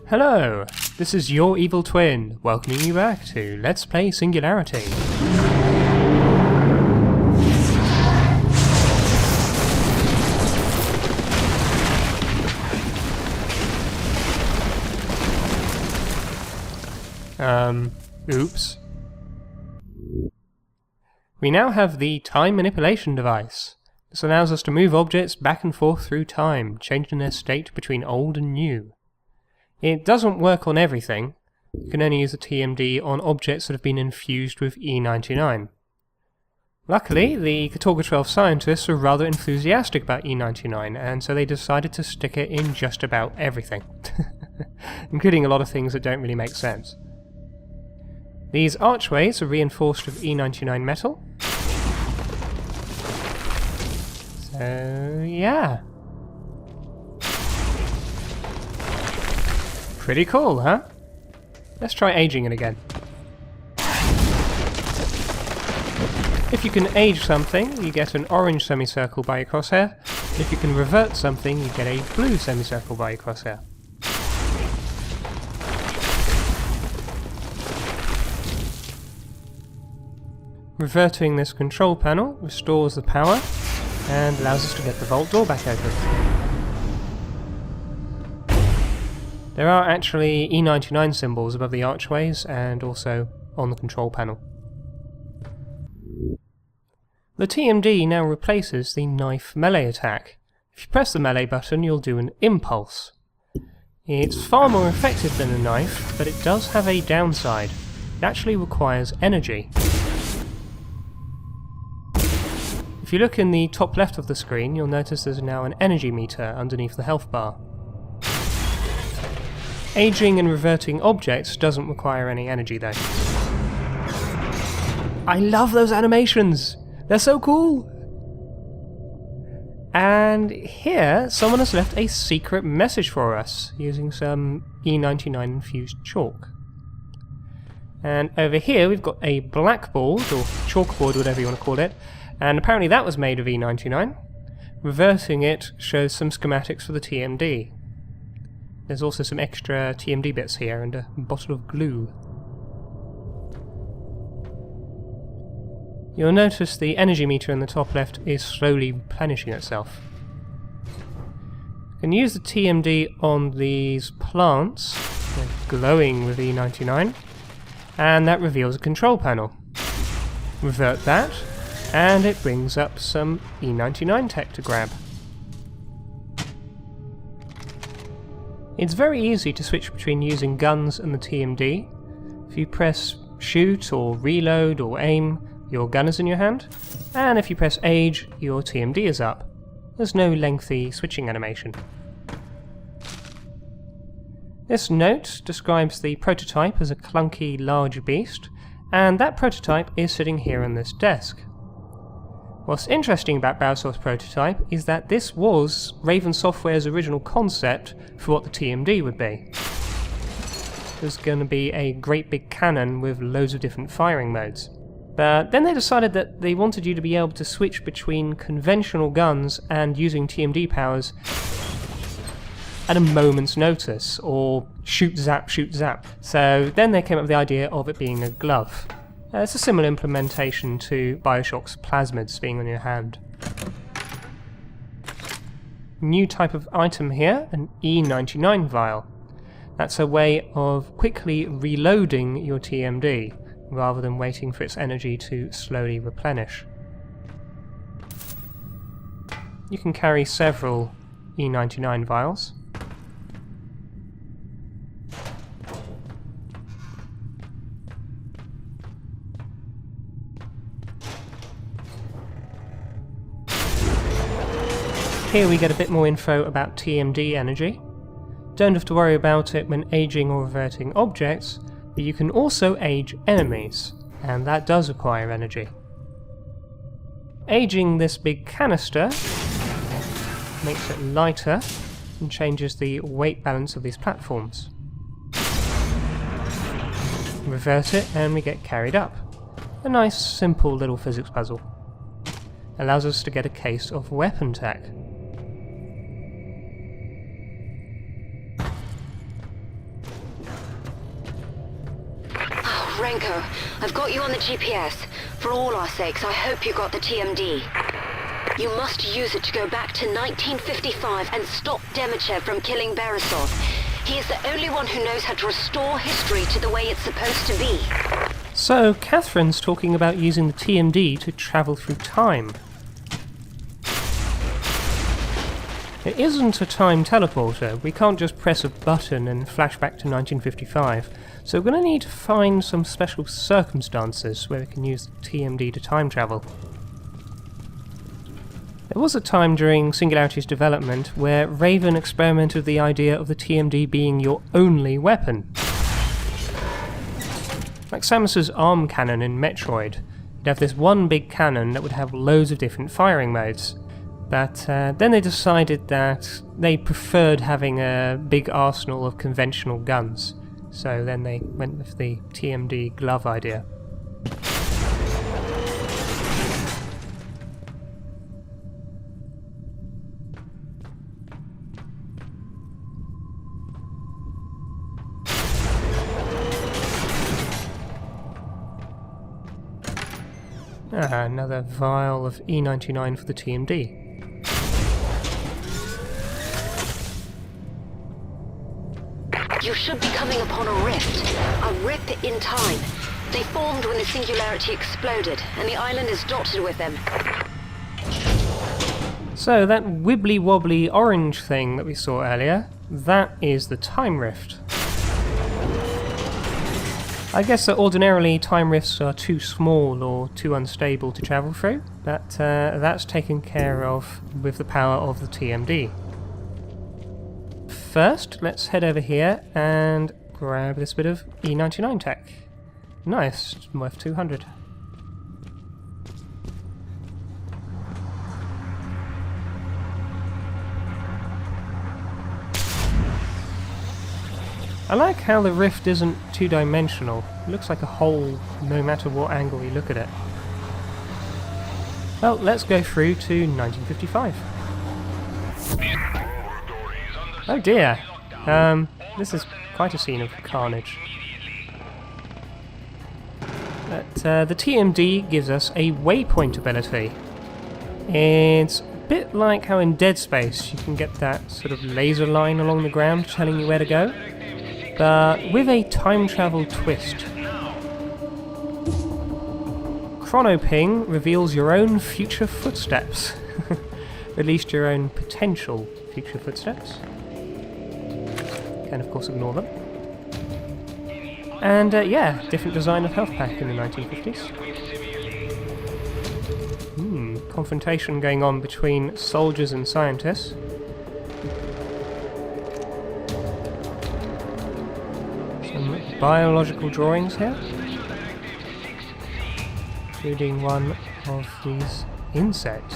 Hello, this is your evil twin, welcoming you back to Let's Play Singularity. Oops. We now have the time manipulation device. This allows us to move objects back and forth through time, changing their state between old and new. It doesn't work on everything. You can only use the TMD on objects that have been infused with E99. Luckily, the Katorga 12 scientists were rather enthusiastic about E99, and so they decided to stick it in just about everything, including a lot of things that don't really make sense. These archways are reinforced with E99 metal. So, yeah. Pretty cool, huh? Let's try aging it again. If you can age something, you get an orange semicircle by your crosshair. If you can revert something, you get a blue semicircle by your crosshair. Reverting this control panel restores the power and allows us to get the vault door back open. There are actually E99 symbols above the archways and also on the control panel. The TMD now replaces the knife melee attack. If you press the melee button, you'll do an impulse. It's far more effective than a knife, but it does have a downside. It actually requires energy. If you look in the top left of the screen, you'll notice there's now an energy meter underneath the health bar. Aging and reverting objects doesn't require any energy though. I love those animations! They're so cool! And here, someone has left a secret message for us, using some E99 infused chalk. And over here we've got a blackboard, or chalkboard, whatever you want to call it, and apparently that was made of E99. Reversing it shows some schematics for the TMD. There's also some extra TMD bits here and a bottle of glue. You'll notice the energy meter in the top left is slowly replenishing itself. You can use the TMD on these plants, they're glowing with E99, and that reveals a control panel. Revert that, and it brings up some E99 tech to grab. It's very easy to switch between using guns and the TMD. If you press shoot or reload or aim, your gun is in your hand, and if you press age, your TMD is up. There's no lengthy switching animation. This note describes the prototype as a clunky large beast, and that prototype is sitting here on this desk. What's interesting about Bowser's prototype is that this was Raven Software's original concept for what the TMD would be. There's going to be a great big cannon with loads of different firing modes. But then they decided that they wanted you to be able to switch between conventional guns and using TMD powers at a moment's notice, or shoot zap, shoot zap. So then they came up with the idea of it being a glove. It's a similar implementation to Bioshock's plasmids being on your hand. New type of item here, an E99 vial. That's a way of quickly reloading your TMD, rather than waiting for its energy to slowly replenish. You can carry several E99 vials. Here we get a bit more info about TMD energy. Don't have to worry about it when aging or reverting objects, but you can also age enemies, and that does require energy. Aging this big canister makes it lighter and changes the weight balance of these platforms. Revert it and we get carried up. A nice simple little physics puzzle. Allows us to get a case of weapon tech. Renko, I've got you on the GPS. For all our sakes, I hope you got the TMD. You must use it to go back to 1955 and stop Demichev from killing Beresov. He is the only one who knows how to restore history to the way it's supposed to be. So, Catherine's talking about using the TMD to travel through time. It isn't a time teleporter. We can't just press a button and flash back to 1955. So we're going to need to find some special circumstances where we can use the TMD to time travel. There was a time during Singularity's development where Raven experimented with the idea of the TMD being your only weapon. Like Samus's arm cannon in Metroid. You'd have this one big cannon that would have loads of different firing modes. But then they decided that they preferred having a big arsenal of conventional guns. So then they went with the TMD glove idea. Another vial of E99 for the TMD. You should be coming upon a rip in time. They formed when the Singularity exploded, and the island is dotted with them. So that wibbly-wobbly orange thing that we saw earlier, that is the time rift. I guess that ordinarily time rifts are too small or too unstable to travel through, but that's taken care of with the power of the TMD. First, let's head over here and grab this bit of E99 tech. Nice, worth 200. I like how the rift isn't two-dimensional. It looks like a hole no matter what angle you look at it. Well, let's go through to 1955. Oh dear. This is quite a scene of carnage. But the TMD gives us a waypoint ability. It's a bit like how in Dead Space you can get that sort of laser line along the ground telling you where to go, but with a time travel twist. Chronoping reveals your own future footsteps. At least your own potential future footsteps. Can of course ignore them. And yeah, different design of health pack in the 1950s. Confrontation going on between soldiers and scientists. Some biological drawings here, including one of these insects.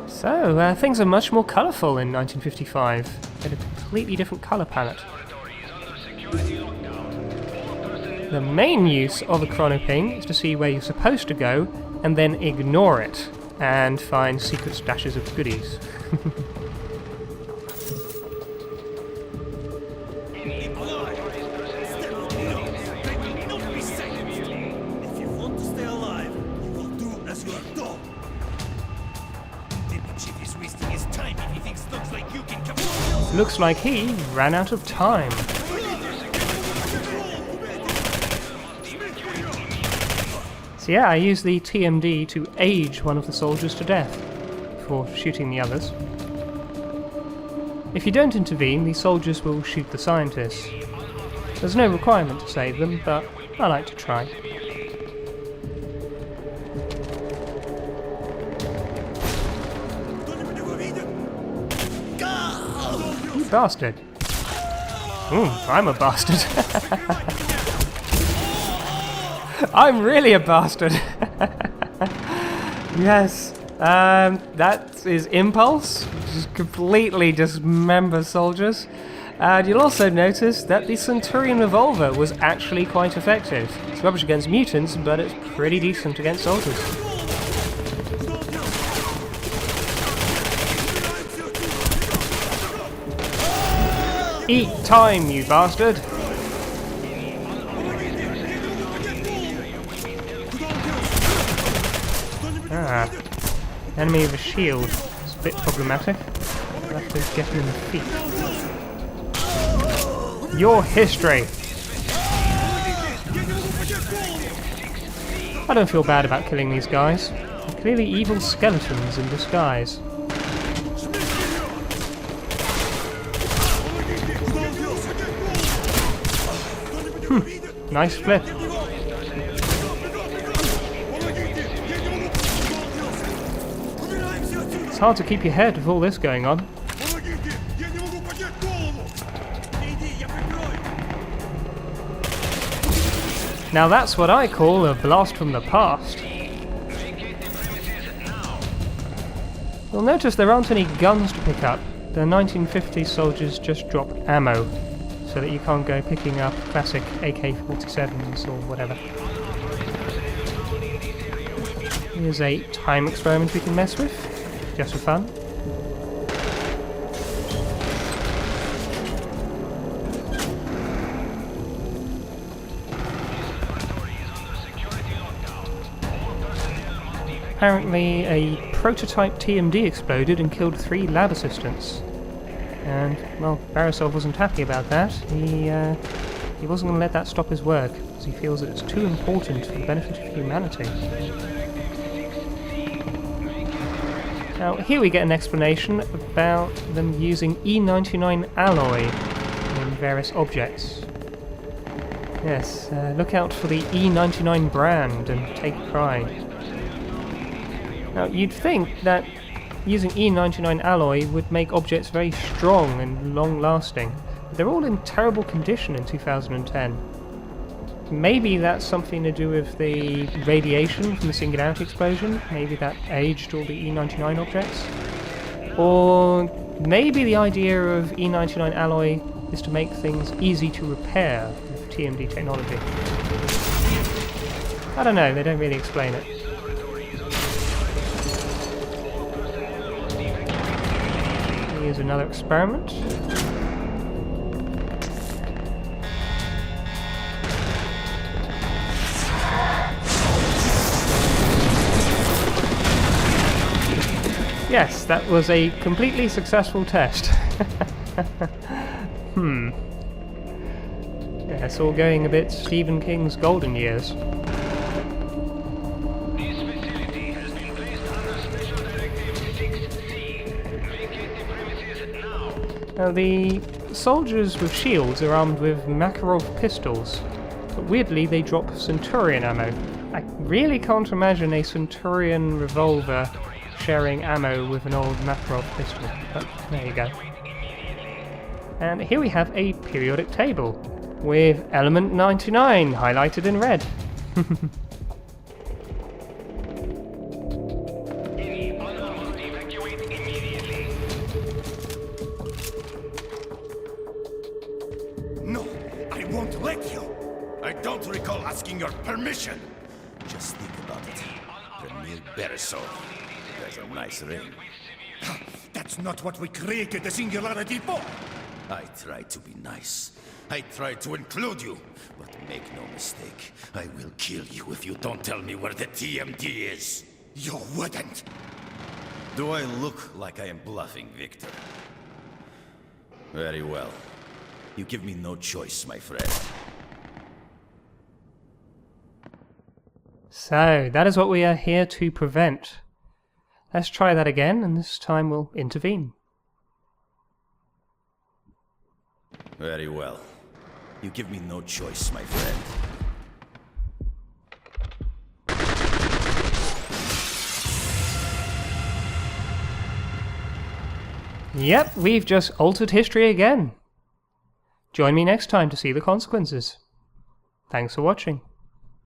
So, things are much more colourful in 1955. They had a completely different colour palette. The main use of a chronoping is to see where you're supposed to go, and then ignore it, and find secret stashes of goodies. Looks like he ran out of time. So yeah, I used the TMD to age one of the soldiers to death before shooting the others. If you don't intervene, the soldiers will shoot the scientists. There's no requirement to save them, but I like to try. You bastard. I'm a bastard. I'm really a bastard. Yes. That is Impulse. Just completely dismember soldiers. And you'll also notice that the Centurion Revolver was actually quite effective. It's rubbish against mutants, but it's pretty decent against soldiers. Eat time, you bastard! Ah, enemy with a shield. It's a bit problematic. I'll have to get him in the feet. Your history! I don't feel bad about killing these guys. They're clearly evil skeletons in disguise. Nice flip. It's hard to keep your head with all this going on. Now that's what I call a blast from the past. You'll notice there aren't any guns to pick up. The 1950s soldiers just drop ammo, so that you can't go picking up classic AK-47s or whatever. Here's a time experiment we can mess with, just for fun. Apparently a prototype TMD exploded and killed 3 lab assistants. And, well, Barisov wasn't happy about that. He wasn't going to let that stop his work, because he feels that it's too important for the benefit of humanity. Now, here we get an explanation about them using E99 alloy in various objects. Yes, look out for the E99 brand and take pride. Now, you'd think that using E99 alloy would make objects very strong and long-lasting. They're all in terrible condition in 2010. Maybe that's something to do with the radiation from the Singularity explosion. Maybe that aged all the E99 objects. Or maybe the idea of E99 alloy is to make things easy to repair with TMD technology. I don't know, they don't really explain it. Here's another experiment. Yes, that was a completely successful test. Yeah, it's all going a bit Stephen King's golden years. Now, the soldiers with shields are armed with Makarov pistols, but weirdly they drop Centurion ammo. I really can't imagine a Centurion revolver sharing ammo with an old Makarov pistol, but there you go. And here we have a periodic table, with element 99 highlighted in red. No, I won't let you. I don't recall asking your permission. Just think about it. Premier Beresov. That's a nice ring. That's not what we created the Singularity for. I tried to be nice. I tried to include you. But make no mistake, I will kill you if you don't tell me where the TMD is. You wouldn't. Do I look like I am bluffing, Victor? Very well. You give me no choice, my friend. So, that is what we are here to prevent. Let's try that again, and this time we'll intervene. Very well. You give me no choice, my friend. Yep, we've just altered history again. Join me next time to see the consequences. Thanks for watching.